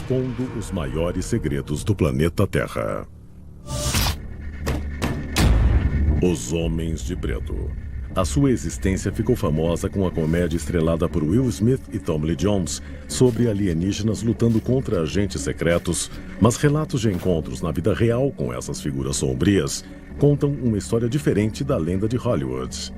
expondo os maiores segredos do planeta Terra. Os Homens de Preto. A sua existência ficou famosa com a comédia estrelada por Will Smith e Tommy Lee Jones sobre alienígenas lutando contra agentes secretos, mas relatos de encontros na vida real com essas figuras sombrias contam uma história diferente da lenda de Hollywood.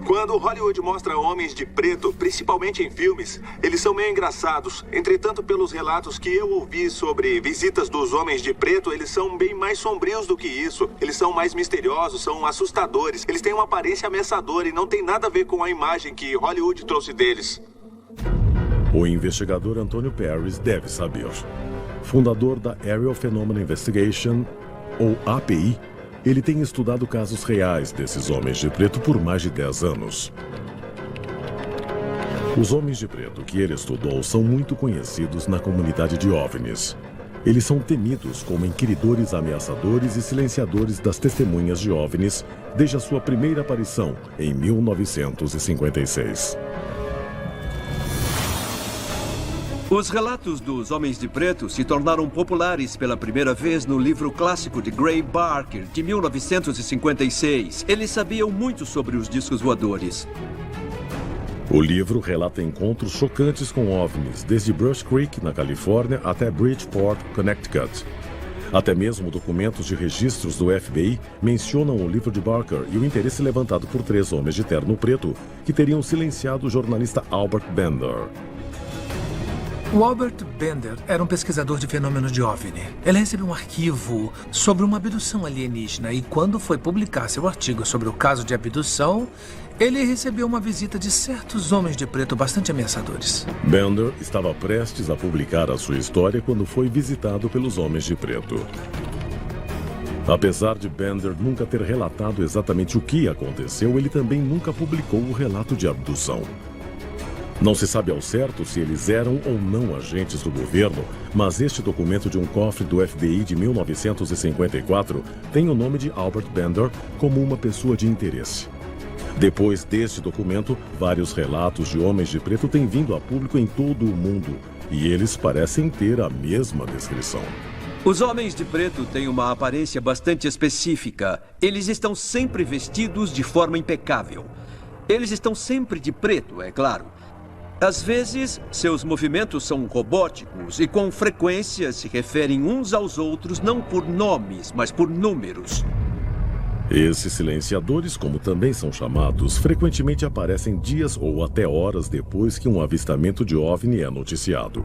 Quando Hollywood mostra homens de preto, principalmente em filmes, eles são meio engraçados. Entretanto, pelos relatos que eu ouvi sobre visitas dos homens de preto, eles são bem mais sombrios do que isso. Eles são mais misteriosos, são assustadores. Eles têm uma aparência ameaçadora e não tem nada a ver com a imagem que Hollywood trouxe deles. O investigador Antônio Paris deve saber. Fundador da Aerial Phenomena Investigation, ou API, ele tem estudado casos reais desses homens de preto por mais de 10 anos. Os homens de preto que ele estudou são muito conhecidos na comunidade de OVNIs. Eles são temidos como inquiridores ameaçadores e silenciadores das testemunhas de OVNIs desde a sua primeira aparição em 1956. Os relatos dos Homens de Preto se tornaram populares pela primeira vez no livro clássico de Gray Barker, de 1956. Eles sabiam muito sobre os discos voadores. O livro relata encontros chocantes com OVNIs, desde Brush Creek, na Califórnia, até Bridgeport, Connecticut. Até mesmo documentos de registros do FBI mencionam o livro de Barker e o interesse levantado por 3 homens de terno preto que teriam silenciado o jornalista Albert Bender. O Albert Bender era um pesquisador de fenômenos de OVNI. Ele recebeu um arquivo sobre uma abdução alienígena e quando foi publicar seu artigo sobre o caso de abdução, ele recebeu uma visita de certos homens de preto bastante ameaçadores. Bender estava prestes a publicar a sua história quando foi visitado pelos homens de preto. Apesar de Bender nunca ter relatado exatamente o que aconteceu, ele também nunca publicou o relato de abdução. Não se sabe ao certo se eles eram ou não agentes do governo, mas este documento de um cofre do FBI de 1954 tem o nome de Albert Bender como uma pessoa de interesse. Depois deste documento, vários relatos de homens de preto têm vindo a público em todo o mundo, e eles parecem ter a mesma descrição. Os Homens de Preto têm uma aparência bastante específica. Eles estão sempre vestidos de forma impecável. Eles estão sempre de preto, é claro. Às vezes, seus movimentos são robóticos e com frequência se referem uns aos outros não por nomes, mas por números. Esses silenciadores, como também são chamados, frequentemente aparecem dias ou até horas depois que um avistamento de OVNI é noticiado.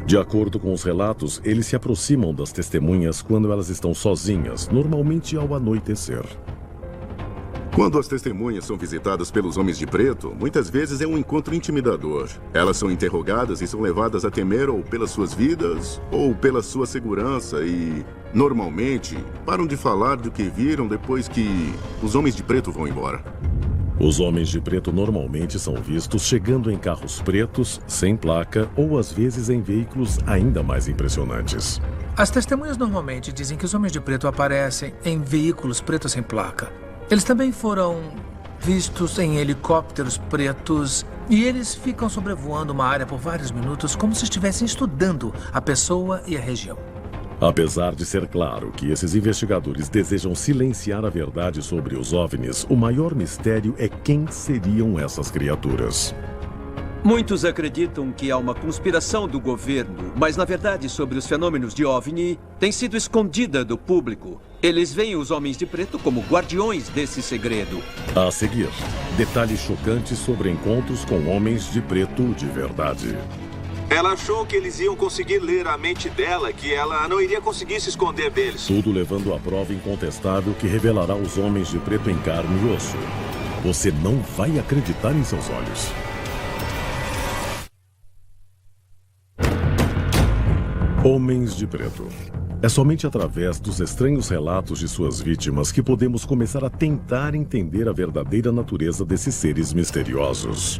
De acordo com os relatos, eles se aproximam das testemunhas quando elas estão sozinhas, normalmente ao anoitecer. Quando as testemunhas são visitadas pelos homens de preto, muitas vezes é um encontro intimidador. Elas são interrogadas e são levadas a temer ou pelas suas vidas ou pela sua segurança e, normalmente, param de falar do que viram depois que os homens de preto vão embora. Os homens de preto normalmente são vistos chegando em carros pretos, sem placa ou às vezes em veículos ainda mais impressionantes. As testemunhas normalmente dizem que os homens de preto aparecem em veículos pretos sem placa. Eles também foram vistos em helicópteros pretos e eles ficam sobrevoando uma área por vários minutos como se estivessem estudando a pessoa e a região. Apesar de ser claro que esses investigadores desejam silenciar a verdade sobre os OVNIs, o maior mistério é quem seriam essas criaturas. Muitos acreditam que há uma conspiração do governo, mas na verdade sobre os fenômenos de OVNI tem sido escondida do público. Eles veem os Homens de Preto como guardiões desse segredo. A seguir, detalhes chocantes sobre encontros com homens de preto de verdade. Ela achou que eles iam conseguir ler a mente dela, que ela não iria conseguir se esconder deles. Tudo levando à prova incontestável que revelará os homens de preto em carne e osso. Você não vai acreditar em seus olhos. Homens de Preto. É somente através dos estranhos relatos de suas vítimas que podemos começar a tentar entender a verdadeira natureza desses seres misteriosos.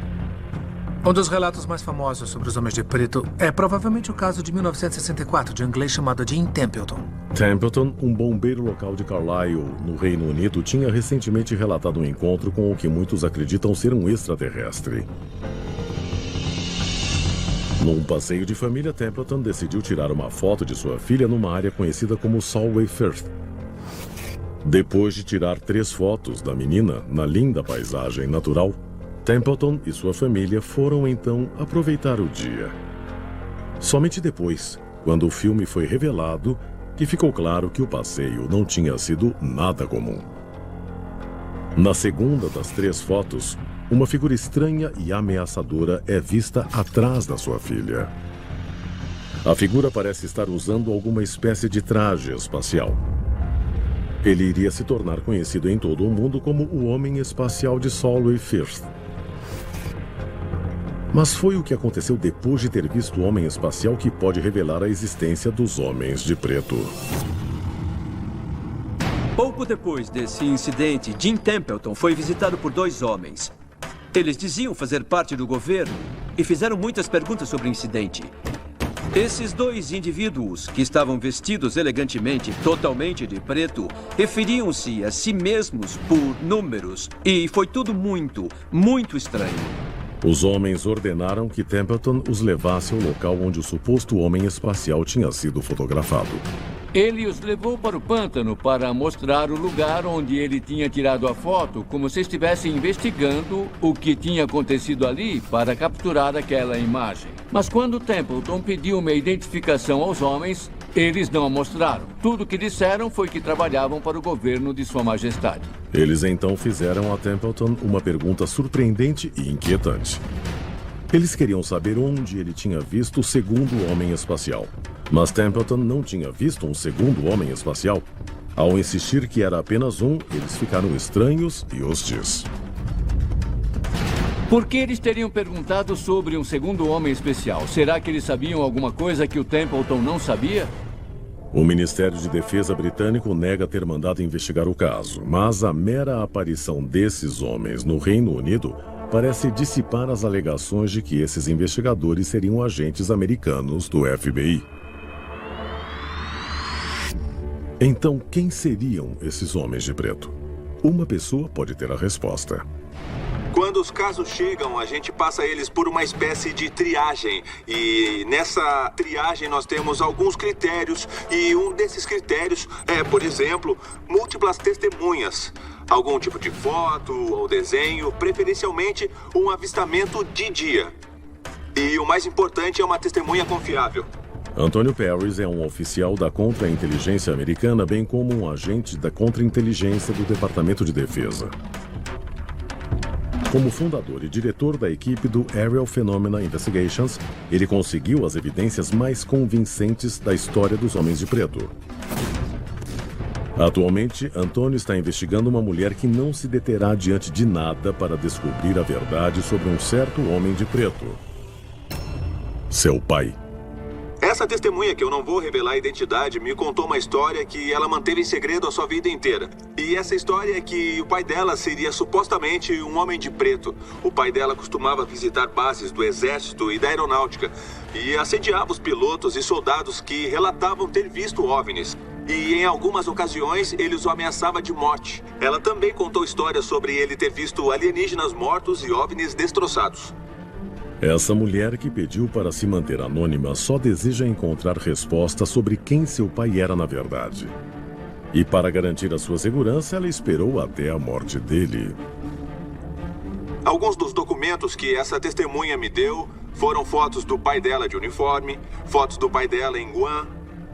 Um dos relatos mais famosos sobre os Homens de Preto é provavelmente o caso de 1964 de um inglês chamado Jim Templeton. Templeton, um bombeiro local de Carlisle, no Reino Unido, tinha recentemente relatado um encontro com o que muitos acreditam ser um extraterrestre. Num passeio de família, Templeton decidiu tirar uma foto de sua filha numa área conhecida como Solway Firth. Depois de tirar 3 fotos da menina na linda paisagem natural, Templeton e sua família foram então aproveitar o dia. Somente depois, quando o filme foi revelado, que ficou claro que o passeio não tinha sido nada comum. Na segunda das 3 fotos, uma figura estranha e ameaçadora é vista atrás da sua filha. A figura parece estar usando alguma espécie de traje espacial. Ele iria se tornar conhecido em todo o mundo como o Homem Espacial de Solway Firth. Mas foi o que aconteceu depois de ter visto o Homem Espacial que pode revelar a existência dos Homens de Preto. Pouco depois desse incidente, Jim Templeton foi visitado por 2 homens. Eles diziam fazer parte do governo e fizeram muitas perguntas sobre o incidente. Esses 2 indivíduos, que estavam vestidos elegantemente, totalmente de preto, referiam-se a si mesmos por números e foi tudo muito, muito estranho. Os homens ordenaram que Templeton os levasse ao local onde o suposto homem espacial tinha sido fotografado. Ele os levou para o pântano para mostrar o lugar onde ele tinha tirado a foto, como se estivesse investigando o que tinha acontecido ali para capturar aquela imagem. Mas quando Templeton pediu uma identificação aos homens, eles não a mostraram. Tudo o que disseram foi que trabalhavam para o governo de Sua Majestade. Eles então fizeram a Templeton uma pergunta surpreendente e inquietante. Eles queriam saber onde ele tinha visto o segundo homem espacial. Mas Templeton não tinha visto um segundo homem espacial. Ao insistir que era apenas um, eles ficaram estranhos e hostis. Por que eles teriam perguntado sobre um segundo homem especial? Será que eles sabiam alguma coisa que o Templeton não sabia? O Ministério de Defesa britânico nega ter mandado investigar o caso, mas a mera aparição desses homens no Reino Unido parece dissipar as alegações de que esses investigadores seriam agentes americanos do FBI. Então, quem seriam esses homens de preto? Uma pessoa pode ter a resposta. Quando os casos chegam, a gente passa eles por uma espécie de triagem. E nessa triagem nós temos alguns critérios. E um desses critérios é, por exemplo, múltiplas testemunhas. Algum tipo de foto ou desenho, preferencialmente um avistamento de dia. E o mais importante é uma testemunha confiável. Antônio Parris é um oficial da contra-inteligência americana, bem como um agente da contra-inteligência do Departamento de Defesa. Como fundador e diretor da equipe do Aerial Phenomena Investigations, ele conseguiu as evidências mais convincentes da história dos Homens de Preto. Atualmente, Antônio está investigando uma mulher que não se deterá diante de nada para descobrir a verdade sobre um certo Homem de Preto. Seu pai. Essa testemunha, que eu não vou revelar a identidade, me contou uma história que ela manteve em segredo a sua vida inteira. E essa história é que o pai dela seria supostamente um homem de preto. O pai dela costumava visitar bases do exército e da aeronáutica e assediava os pilotos e soldados que relatavam ter visto OVNIs. E em algumas ocasiões ele os ameaçava de morte. Ela também contou histórias sobre ele ter visto alienígenas mortos e OVNIs destroçados. Essa mulher que pediu para se manter anônima só deseja encontrar respostas sobre quem seu pai era na verdade. E para garantir a sua segurança, ela esperou até a morte dele. Alguns dos documentos que essa testemunha me deu foram fotos do pai dela de uniforme, fotos do pai dela em Guam,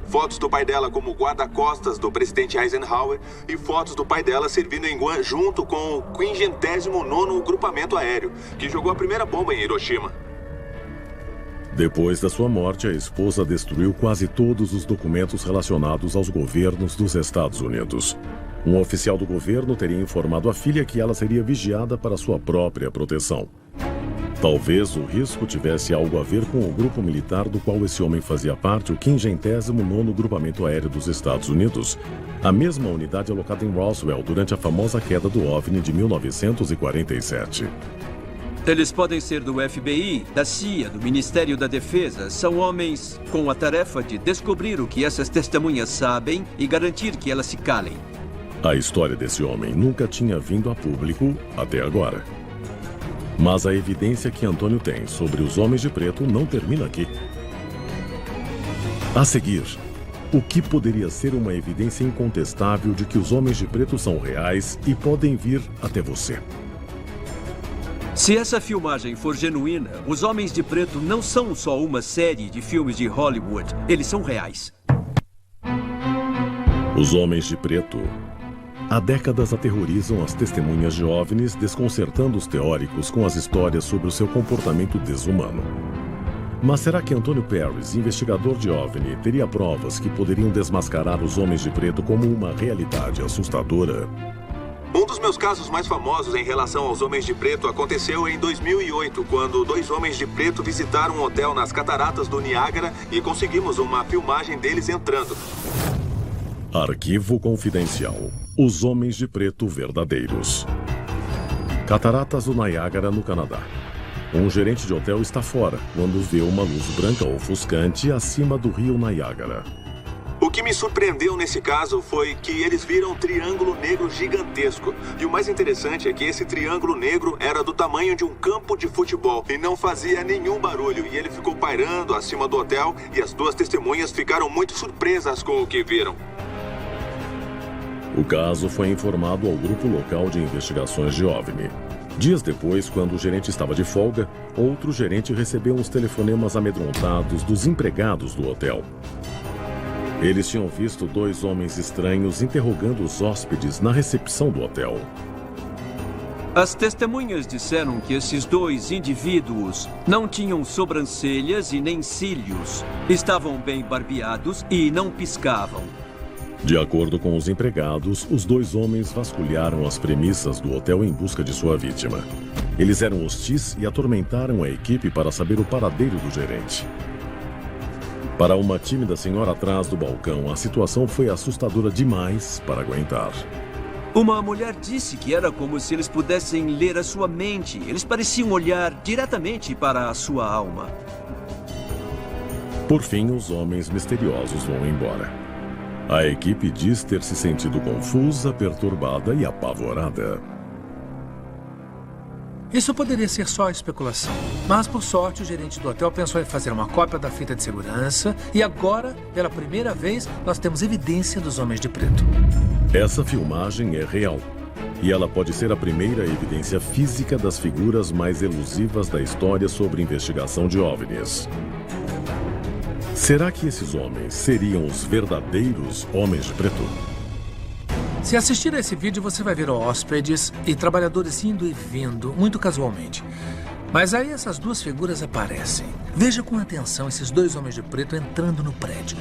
fotos do pai dela como guarda-costas do presidente Eisenhower e fotos do pai dela servindo em Guam junto com o 59º Grupamento Aéreo, que jogou a primeira bomba em Hiroshima. Depois da sua morte, a esposa destruiu quase todos os documentos relacionados aos governos dos Estados Unidos. Um oficial do governo teria informado a filha que ela seria vigiada para sua própria proteção. Talvez o risco tivesse algo a ver com o grupo militar do qual esse homem fazia parte, o 59º Grupamento Aéreo dos Estados Unidos, a mesma unidade alocada em Roswell durante a famosa queda do OVNI de 1947. Eles podem ser do FBI, da CIA, do Ministério da Defesa. São homens com a tarefa de descobrir o que essas testemunhas sabem e garantir que elas se calem. A história desse homem nunca tinha vindo a público até agora. Mas a evidência que Antônio tem sobre os homens de preto não termina aqui. A seguir, o que poderia ser uma evidência incontestável de que os homens de preto são reais e podem vir até você. Se essa filmagem for genuína, os Homens de Preto não são só uma série de filmes de Hollywood. Eles são reais. Os Homens de Preto há décadas aterrorizam as testemunhas de OVNIs, desconcertando os teóricos com as histórias sobre o seu comportamento desumano. Mas será que Antônio Perris, investigador de OVNI, teria provas que poderiam desmascarar os Homens de Preto como uma realidade assustadora? Um dos meus casos mais famosos em relação aos Homens de Preto aconteceu em 2008, quando 2 homens de preto visitaram um hotel nas cataratas do Niágara e conseguimos uma filmagem deles entrando. Arquivo confidencial. Os Homens de Preto verdadeiros. Cataratas do Niágara, no Canadá. Um gerente de hotel está fora quando vê uma luz branca ofuscante acima do rio Niágara. O que me surpreendeu nesse caso foi que eles viram um triângulo negro gigantesco. E o mais interessante é que esse triângulo negro era do tamanho de um campo de futebol e não fazia nenhum barulho. E ele ficou pairando acima do hotel e as 2 testemunhas ficaram muito surpresas com o que viram. O caso foi informado ao grupo local de investigações de OVNI. Dias depois, quando o gerente estava de folga, outro gerente recebeu uns telefonemas amedrontados dos empregados do hotel. Eles tinham visto 2 homens estranhos interrogando os hóspedes na recepção do hotel. As testemunhas disseram que esses 2 indivíduos não tinham sobrancelhas e nem cílios, estavam bem barbeados e não piscavam. De acordo com os empregados, os 2 homens vasculharam as premissas do hotel em busca de sua vítima. Eles eram hostis e atormentaram a equipe para saber o paradeiro do gerente. Para uma tímida senhora atrás do balcão, a situação foi assustadora demais para aguentar. Uma mulher disse que era como se eles pudessem ler a sua mente. Eles pareciam olhar diretamente para a sua alma. Por fim, os homens misteriosos vão embora. A equipe diz ter se sentido confusa, perturbada e apavorada. Isso poderia ser só especulação. Mas, por sorte, o gerente do hotel pensou em fazer uma cópia da fita de segurança e agora, pela primeira vez, nós temos evidência dos Homens de Preto. Essa filmagem é real. E ela pode ser a primeira evidência física das figuras mais elusivas da história sobre investigação de OVNIs. Será que esses homens seriam os verdadeiros Homens de Preto? Se assistir a esse vídeo, você vai ver hóspedes e trabalhadores indo e vindo, muito casualmente. Mas aí essas 2 figuras aparecem. Veja com atenção esses 2 homens de preto entrando no prédio.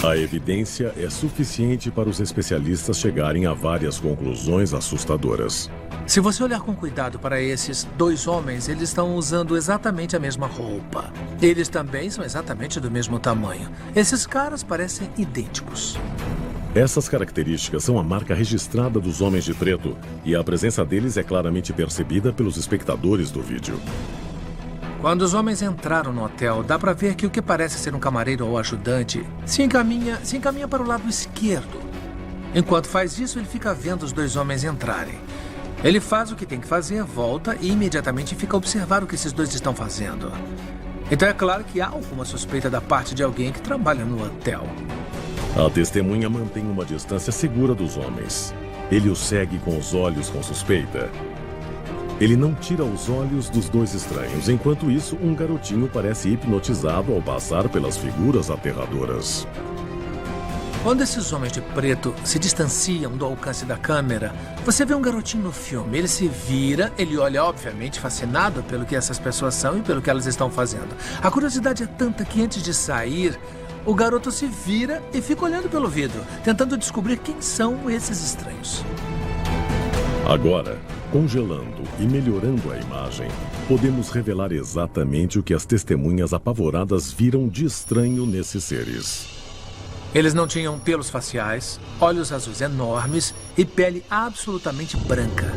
A evidência é suficiente para os especialistas chegarem a várias conclusões assustadoras. Se você olhar com cuidado para esses 2 homens, eles estão usando exatamente a mesma roupa. Eles também são exatamente do mesmo tamanho. Esses caras parecem idênticos. Essas características são a marca registrada dos Homens de Preto e a presença deles é claramente percebida pelos espectadores do vídeo. Quando os homens entraram no hotel, dá para ver que o que parece ser um camareiro ou ajudante se encaminha para o lado esquerdo. Enquanto faz isso, ele fica vendo os 2 homens entrarem. Ele faz o que tem que fazer, volta e imediatamente fica a observar o que esses 2 estão fazendo. Então é claro que há alguma suspeita da parte de alguém que trabalha no hotel. A testemunha mantém uma distância segura dos homens. Ele os segue com os olhos com suspeita. Ele não tira os olhos dos 2 estranhos. Enquanto isso, um garotinho parece hipnotizado ao passar pelas figuras aterradoras. Quando esses homens de preto se distanciam do alcance da câmera, você vê um garotinho no filme. Ele se vira, ele olha obviamente fascinado pelo que essas pessoas são e pelo que elas estão fazendo. A curiosidade é tanta que antes de sair, o garoto se vira e fica olhando pelo vidro, tentando descobrir quem são esses estranhos. Agora, congelando e melhorando a imagem, podemos revelar exatamente o que as testemunhas apavoradas viram de estranho nesses seres. Eles não tinham pelos faciais, olhos azuis enormes e pele absolutamente branca.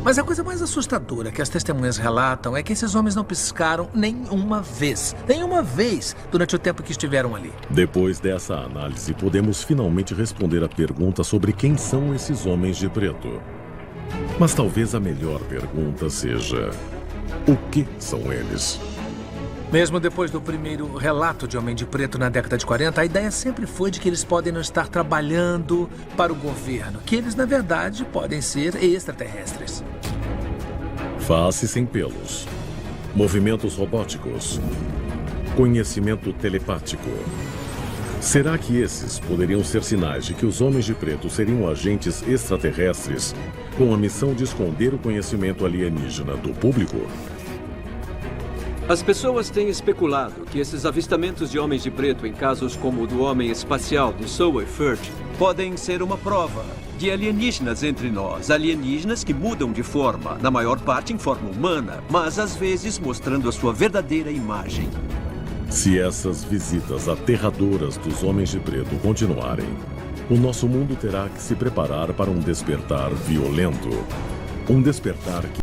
Mas a coisa mais assustadora que as testemunhas relatam é que esses homens não piscaram nenhuma vez durante o tempo que estiveram ali. Depois dessa análise, podemos finalmente responder a pergunta sobre quem são esses Homens de Preto. Mas talvez a melhor pergunta seja: o que são eles? Mesmo depois do primeiro relato de Homem de Preto na década de 40, a ideia sempre foi de que eles podem não estar trabalhando para o governo, que eles, na verdade, podem ser extraterrestres. Face sem pelos, movimentos robóticos, conhecimento telepático. Será que esses poderiam ser sinais de que os Homens de Preto seriam agentes extraterrestres com a missão de esconder o conhecimento alienígena do público? As pessoas têm especulado que esses avistamentos de Homens de Preto em casos como o do Homem Espacial de Sewell Firth podem ser uma prova de alienígenas entre nós. Alienígenas que mudam de forma, na maior parte em forma humana, mas às vezes mostrando a sua verdadeira imagem. Se essas visitas aterradoras dos Homens de Preto continuarem, o nosso mundo terá que se preparar para um despertar violento. Um despertar que